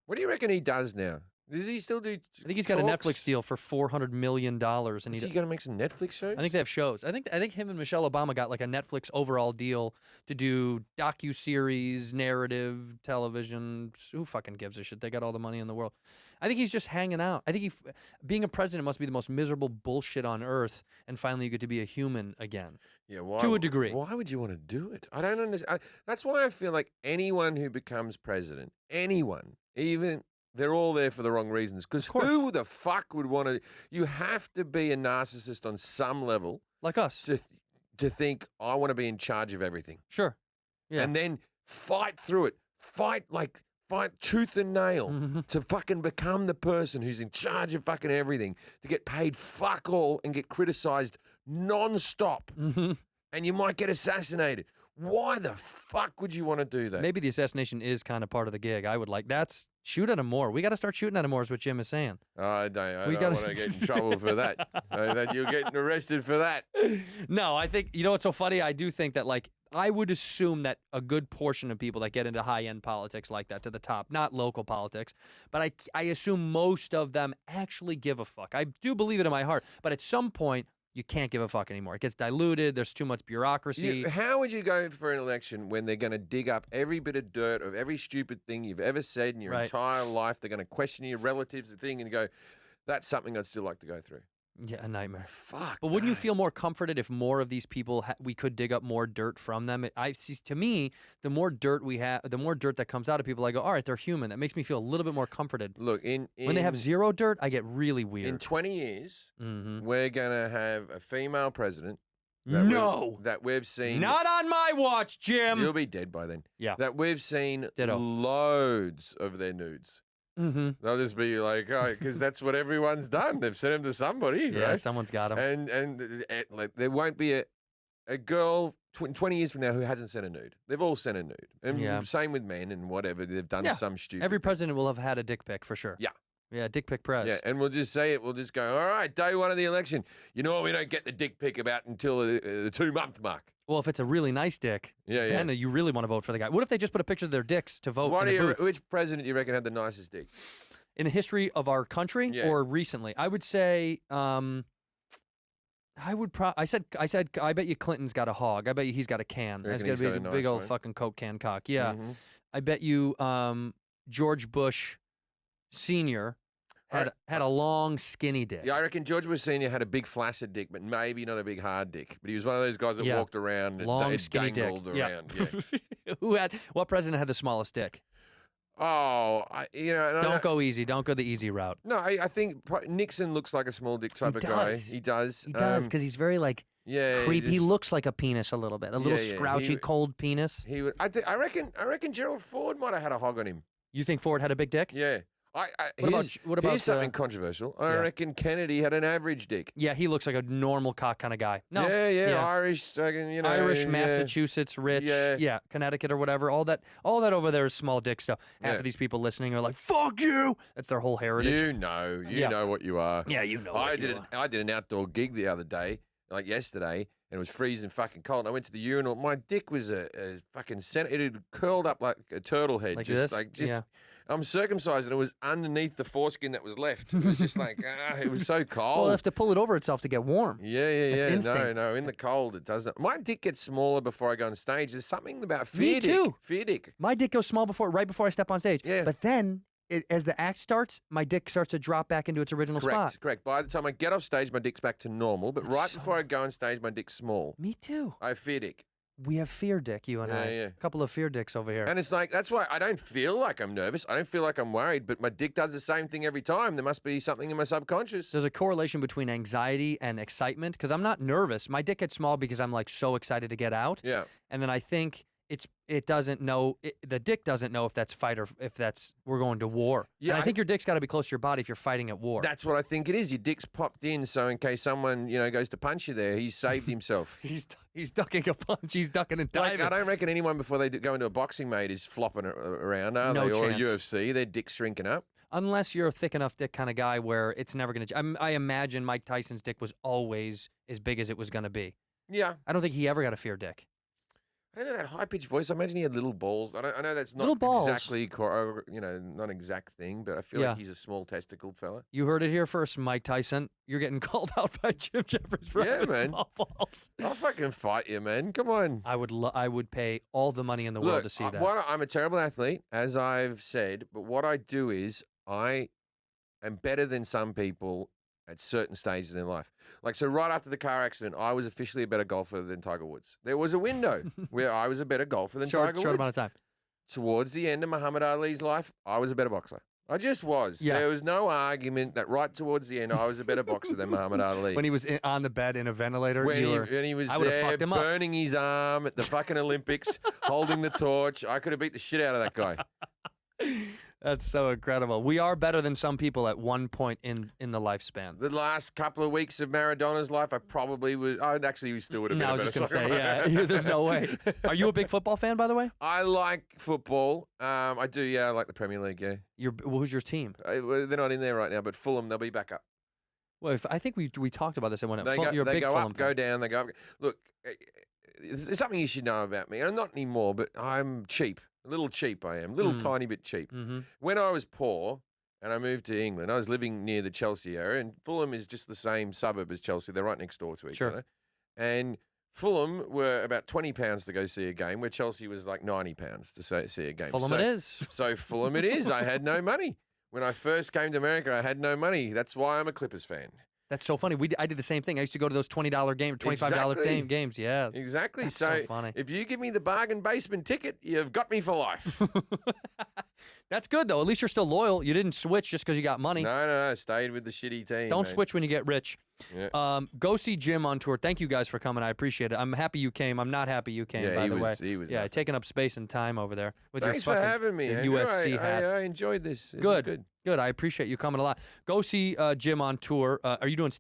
What do you reckon he does now? Does he still do? I think he's got a Netflix deal for $400 million, and Is he going to make some Netflix shows? I think they have shows. I think him and Michelle Obama got like a Netflix overall deal to do docu-series, narrative, television. Who fucking gives a shit? They got all the money in the world. I think he's just hanging out. I think being a president must be the most miserable bullshit on earth, and finally you get to be a human again. Yeah, why, to a degree. Why would you want to do it? I don't understand. That's why I feel like anyone who becomes president, anyone, even... They're all there for the wrong reasons. Because who the fuck would want to... You have to be a narcissist on some level. Like us. To think, I want to be in charge of everything. Sure. Yeah. And then fight through it. Fight tooth and nail to fucking become the person who's in charge of fucking everything. To get paid fuck all and get criticized non-stop. And you might get assassinated. Why the fuck would you want to do that? Maybe the assassination is kind of part of the gig. I would like shoot at him more. We got to start shooting at him more, is what Jim is saying. I don't want to get in trouble for that. That you're getting arrested for that. No, I think, you know what's so funny? I do think that, like, I would assume that a good portion of people that get into high-end politics like that to the top, not local politics, but I assume most of them actually give a fuck. I do believe it in my heart, but at some point, you can't give a fuck anymore. It gets diluted. There's too much bureaucracy. How would you go for an election when they're going to dig up every bit of dirt of every stupid thing you've ever said in your entire life? They're going to question your relatives, the thing, and you go, that's something I'd still like to go through. Yeah, a nightmare. Fuck. But wouldn't you feel more comforted if more of these people we could dig up more dirt from them? To me, the more dirt we have, the more dirt that comes out of people, I go, all right, they're human. That makes me feel a little bit more comforted. Look, when they have zero dirt, I get really weird. In 20 years, we're going to have a female president. That we've seen. Not on my watch, Jim. You'll be dead by then. Yeah. That we've seen loads of their nudes. They'll just be like, oh, because that's what everyone's done. They've sent them to somebody. Yeah, right? Someone's got them. And like, there won't be a girl 20 years from now who hasn't sent a nude. They've all sent a nude. And same with men and whatever. They've done some stupid. Every president will have had a dick pic for sure. Yeah. Yeah, dick pic press. Yeah, and we'll just say it. We'll just go, all right, day one of the election. You know what? We don't get the dick pic about until the 2-month mark. Well, if it's a really nice dick, then you really want to vote for the guy. What if they just put a picture of their dicks to vote in the booth? Which president do you reckon had the nicest dick? In the history of our country or recently? I would say, I bet you Clinton's got a hog. I bet you he's got a can. He's got a big old fucking Coke can cock. Yeah. I bet you George Bush Sr. had a long, skinny dick. Yeah, I reckon George Bush Sr. had a big flaccid dick, but maybe not a big hard dick. But he was one of those guys that walked around and long, skinny dangled dick. around. Yeah. What president had the smallest dick? Oh, don't go easy. Don't go the easy route. No, I think Nixon looks like a small dick type of guy. He does. He does, because he's very creepy. He looks like a penis a little bit, a little scrouchy, cold penis. He would. I reckon Gerald Ford might have had a hog on him. You think Ford had a big dick? Yeah. What about here's something controversial. I reckon Kennedy had an average dick. Yeah, he looks like a normal cock kind of guy. No. Yeah. Irish, Irish, Massachusetts, rich, Connecticut or whatever. All that over there is small dick stuff. Half of these people listening are like, "Fuck you!" That's their whole heritage. You know what you are. Yeah, you know. I did an outdoor gig the other day, like yesterday, and it was freezing fucking cold. And I went to the urinal. My dick was a fucking it had curled up like a turtle head, I'm circumcised, and it was underneath the foreskin that was left. It was just like, it was so cold. Well, it'll have to pull it over itself to get warm. Yeah. That's instinct. No, in the cold it doesn't. My dick gets smaller before I go on stage. There's something about fear dick. Me too. Fear dick. My dick goes small right before I step on stage. Yeah. But then, as the act starts, my dick starts to drop back into its original spot. Correct. By the time I get off stage, my dick's back to normal. But before I go on stage, my dick's small. Me too. I have fear dick. We have fear dick, you and I. Yeah. A couple of fear dicks over here. And it's like, that's why I don't feel like I'm nervous. I don't feel like I'm worried, but my dick does the same thing every time. There must be something in my subconscious. There's a correlation between anxiety and excitement, because I'm not nervous. My dick gets small because I'm so excited to get out. Yeah. And then I think it doesn't know, the dick doesn't know if that's fight or if that's we're going to war. Yeah, and I think your dick's got to be close to your body if you're fighting at war. That's what I think it is. Your dick's popped in, so in case someone goes to punch you there, he's saved himself. He's ducking a punch. He's ducking and diving. I don't reckon anyone before they go into a boxing mate is flopping around, are no they? Chance. Or UFC, their dick's shrinking up. Unless you're a thick enough dick kind of guy where it's never going to. I imagine Mike Tyson's dick was always as big as it was going to be. Yeah. I don't think he ever got a fear dick. I know that high-pitched voice. I imagine he had little balls. I know that's not Little balls. exactly, not an exact thing, but I feel like he's a small testicled fella. You heard it here first, Mike Tyson. You're getting called out by Jim Jefferies for having small balls. I'll fucking fight you, man. Come on. I would pay all the money in the world to see that. I'm a terrible athlete, as I've said, but what I do is I am better than some people at certain stages in their life. Like, so right after the car accident, I was officially a better golfer than Tiger Woods. There was a window where I was a better golfer than Tiger Woods. Short amount of time. Towards the end of Muhammad Ali's life, I was a better boxer. I just was. Yeah. There was no argument that right towards the end, I was a better boxer than Muhammad Ali. When he was on the bed in a ventilator, when he was there burning his arm at the fucking Olympics, holding the torch, I could have beat the shit out of that guy. That's so incredible. We are better than some people at one point in the lifespan. The last couple of weeks of Maradona's life, I probably was. We still would have been. I was just going to say, yeah, there's no way. Are you a big football fan, by the way? I like football. I do, yeah. I like the Premier League, yeah. Who's your team? They're not in there right now, but Fulham, they'll be back up. Well, I think we talked about this. You're a big go Fulham up, fan. Go down, they go up. Look, there's something you should know about me. I'm not anymore, but I'm cheap. A little cheap I am. A little tiny bit cheap. Mm-hmm. When I was poor and I moved to England, I was living near the Chelsea area, and Fulham is just the same suburb as Chelsea. They're right next door to each other. And Fulham were about £20 to go see a game, where Chelsea was like £90 to see a game. Fulham it is. So Fulham it is. I had no money. When I first came to America, I had no money. That's why I'm a Clippers fan. That's so funny. I did the same thing. I used to go to those $20 games, $25 games. Yeah, exactly. That's so funny. If you give me the bargain basement ticket, you've got me for life. That's good though. At least you're still loyal. You didn't switch just because you got money. No. Stayed with the shitty team. Don't switch when you get rich. Yeah. Go see Jim on tour. Thank you guys for coming. I appreciate it. I'm happy you came. I'm not happy you came. By the way, he was taking up space and time over there with Thanks your for having me. USC hat. I enjoyed this. Good. I appreciate you coming a lot. Go see Jim on tour. Are you doing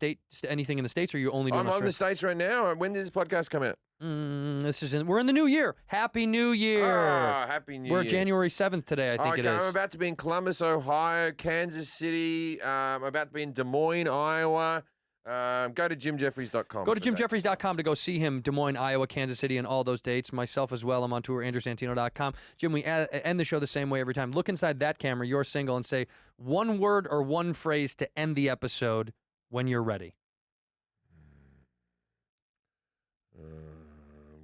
anything in the States, or are you only doing I'm on the States right now. When does this podcast come out? We're in the new year. Happy New Year. Happy New Year. We're January 7th today, I think it is. I'm about to be in Columbus, Ohio, Kansas City. I'm about to be in Des Moines, Iowa. Go to jimjefferies.com. Go to jimjefferies.com to go see him. Des Moines, Iowa, Kansas City, and all those dates. Myself as well. I'm on tour. AndrewSantino.com. Jim, we end the show the same way every time. Look inside that camera. You're single, and say one word or one phrase to end the episode when you're ready.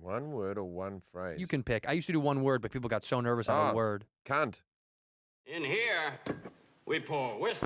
One word or one phrase? You can pick. I used to do one word, but people got so nervous on a word. Cunt. In here, we pour whiskey.